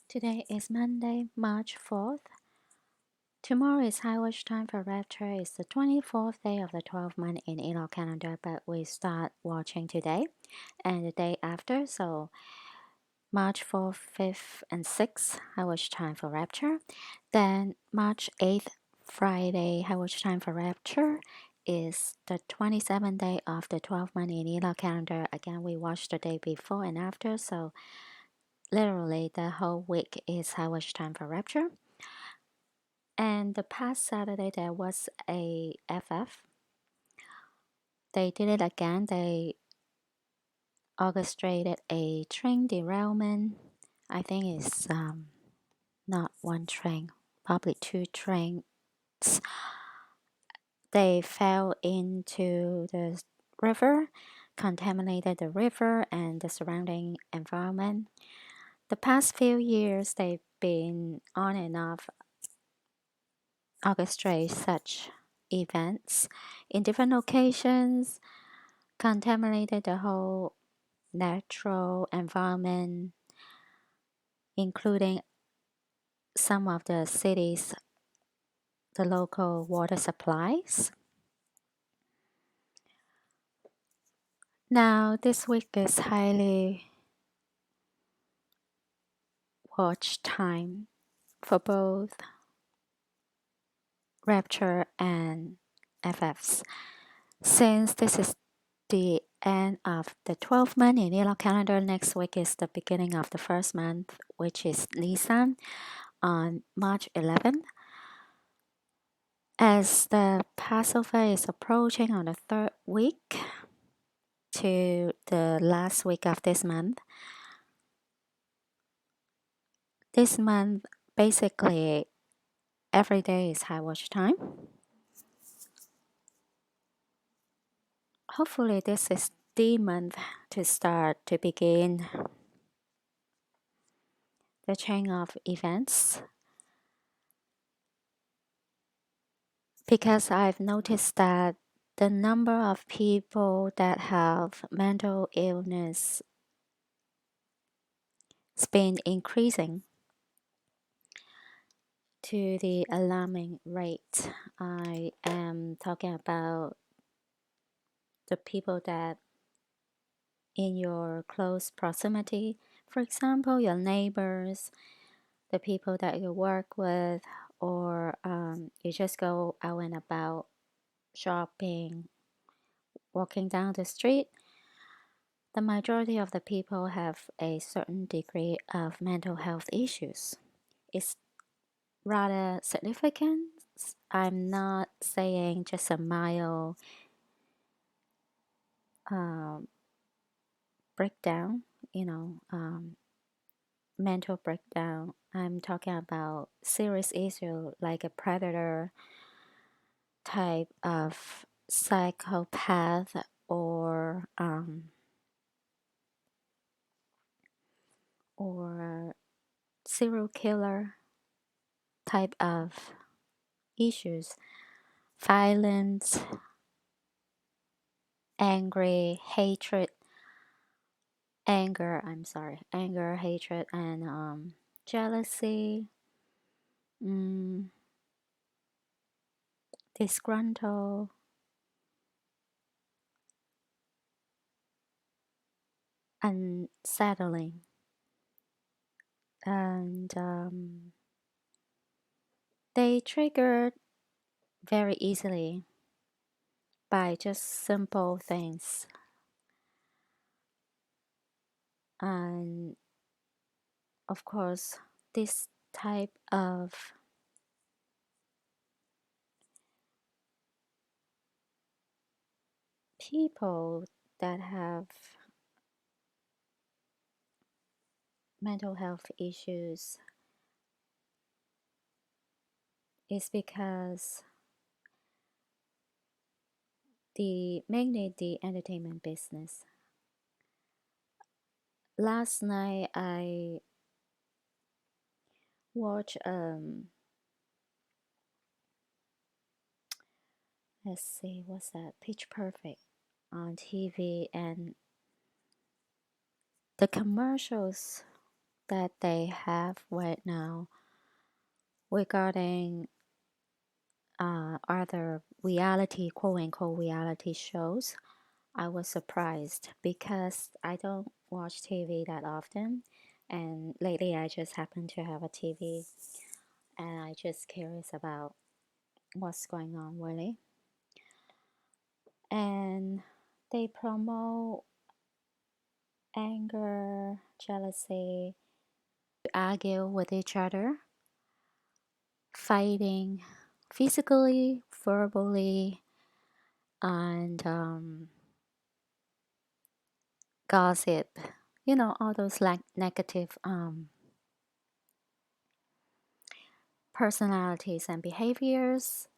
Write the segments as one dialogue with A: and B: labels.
A: Today is Monday, March 4th. Tomorrow is High Watch time for Rapture. It's the 24th day of the 12th month in Enoch calendar, but we start watching today and the day after. So March 4th, 5th, and 6th, High Watch time for Rapture. Then March 8th, Friday, High Watch time for Rapture is the 27th day of the 12th month in Enoch calendar. Again, we watch the day before and after. So literally the whole week is High Watch time for Rapture. And the past Saturday there was a FF. They did it again. They orchestrated a train derailment. I think it's not one train, probably two trains. They fell into the river, contaminated the river and the surrounding environment. The past few years, they've been on and off orchestrate such events in different locations, contaminated the whole natural environment, including some of the cities, the local water supplies. Now, this week is highly watch time for both Rapture and FFs. Since this is the end of the 12th month in Enoch calendar, next week is the beginning of the first month, which is Nisan on March 11th. As the Passover is approaching on the third week to the last week of this month basically every day is high watch time. Hopefully, this is the month to start to begin the chain of events, because I've noticed that the number of people that have mental illness has been increasing to the alarming rate. I am talking about the people that in your close proximity, for example, your neighbors, the people that you work with, or you just go out and about shopping, walking down the street. The majority of the people have a certain degree of mental health issues. It's rather significant. I'm not saying just a mild breakdown, mental breakdown. I'm talking about serious issue like a predator type of psychopath or serial killer type of issues, violence, angry, hatred, anger, hatred, and jealousy, mm, disgruntled, unsettling, and they triggered very easily by just simple things. And of course, this type of people that have mental health issues is because mainly the entertainment business. Last night I watched let's see, what's that? Pitch Perfect on TV, and the commercials that they have right now regarding other reality, quote unquote, reality shows, I was surprised because I don't watch TV that often. And lately, I just happen to have a TV and I just curious about what's going on really. And they promote anger, jealousy, argue with each other, fighting physically, verbally, and gossip. You know, all those like negative personalities and behaviors.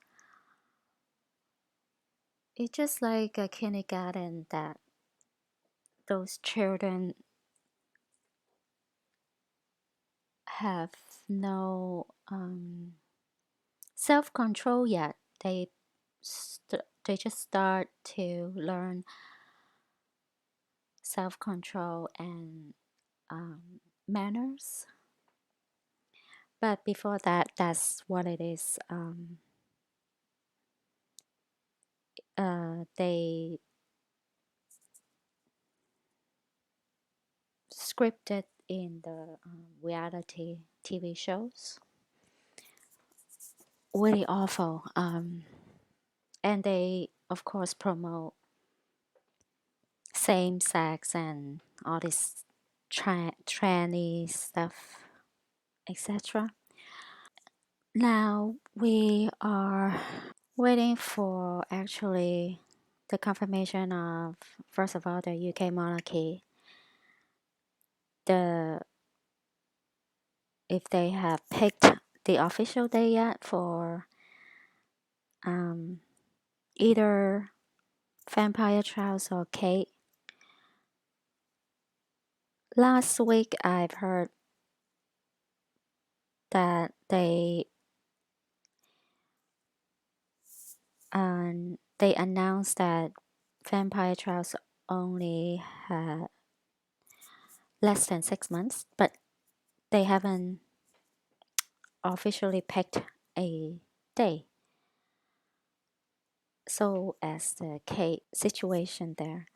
A: It's just like a kindergarten that those children have no self control yet. They just start to learn self control and manners. But before that, that's what it is. They scripted in the reality TV shows. Really awful. And they, of course, promote same sex and all this tranny stuff, etc. Now we are waiting for actually the confirmation of, first of all, the UK monarchy, the if they have picked the official day yet for either Vampire Charles or Kate. Last week, I've heard that they announced that Vampire Charles only had less than 6 months, but they haven't officially picked a day. So as the Kate situation there,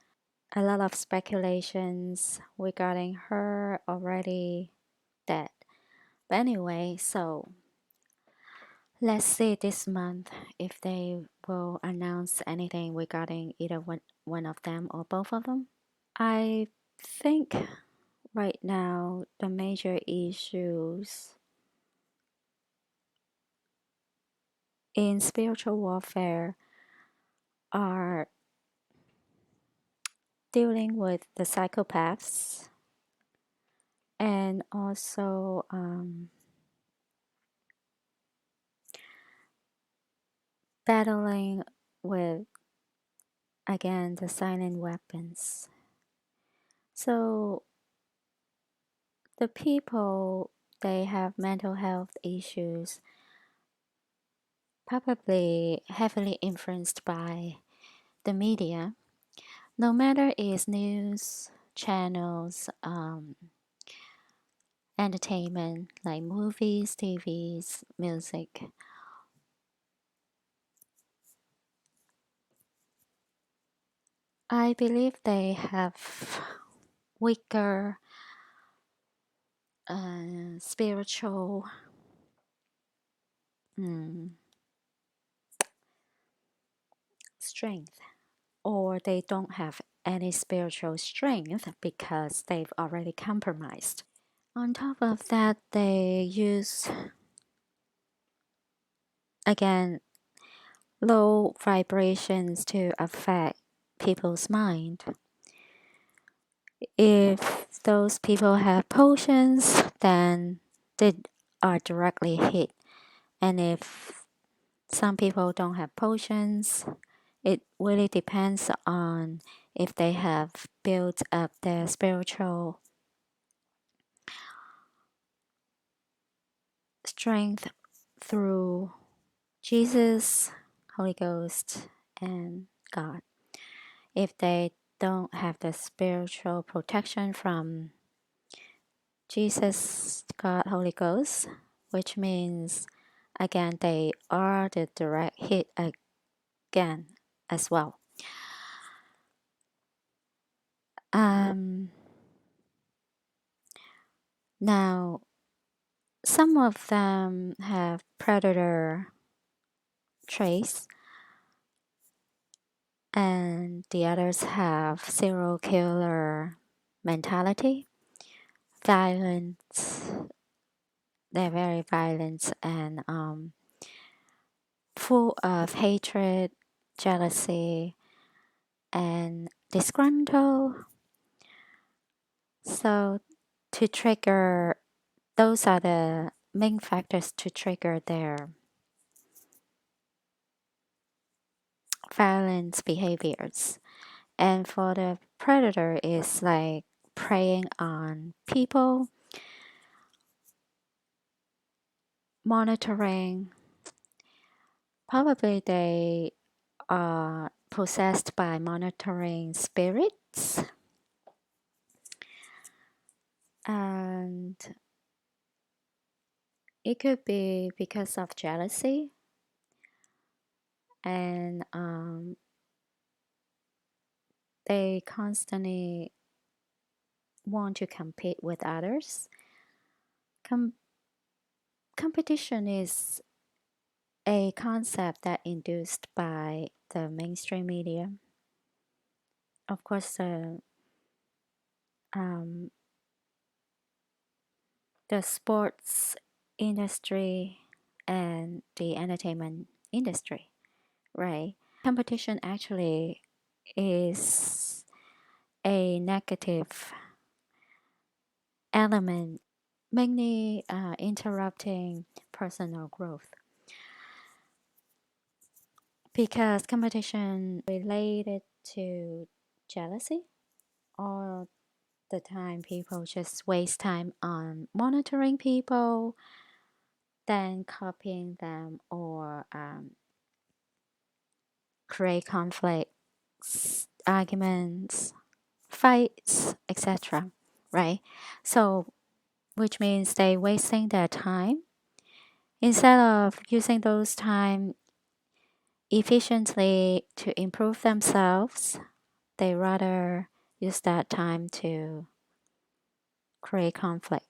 A: a lot of speculations regarding her already dead. But anyway, so let's see this month if they will announce anything regarding either one of them or both of them. I think right now the major issues in spiritual warfare are dealing with the psychopaths and also battling with, again, the silent weapons. So the people, they have mental health issues, probably heavily influenced by the media. No matter it's news channels, entertainment like movies, TVs, music. I believe they have weaker spiritual strength, or they don't have any spiritual strength because they've already compromised. On top of that, they use, again, low vibrations to affect people's mind. If those people have potions, then they are directly hit. And if some people don't have potions, it really depends on if they have built up their spiritual strength through Jesus, Holy Ghost, and God. If they don't have the spiritual protection from Jesus, God, Holy Ghost, which means again they are the direct hit again as well. Now, some of them have predator traits, and the others have serial killer mentality, violence. They're very violent and full of hatred, jealousy, and disgruntled. So, to trigger, those are the main factors to trigger their violence behaviors. And for the predator, is like preying on people, monitoring. Probably they are possessed by monitoring spirits, and it could be because of jealousy and they constantly want to compete with others. Competition is a concept that induced by the mainstream media. Of course, um, the sports industry and the entertainment industry, right? Competition actually is a negative element, mainly interrupting personal growth because competition related to jealousy. All the time people just waste time on monitoring people, then copying them or create conflicts, arguments, fights, etc. Right? So, which means they wasting their time instead of using those time efficiently to improve themselves. They rather use that time to create conflict.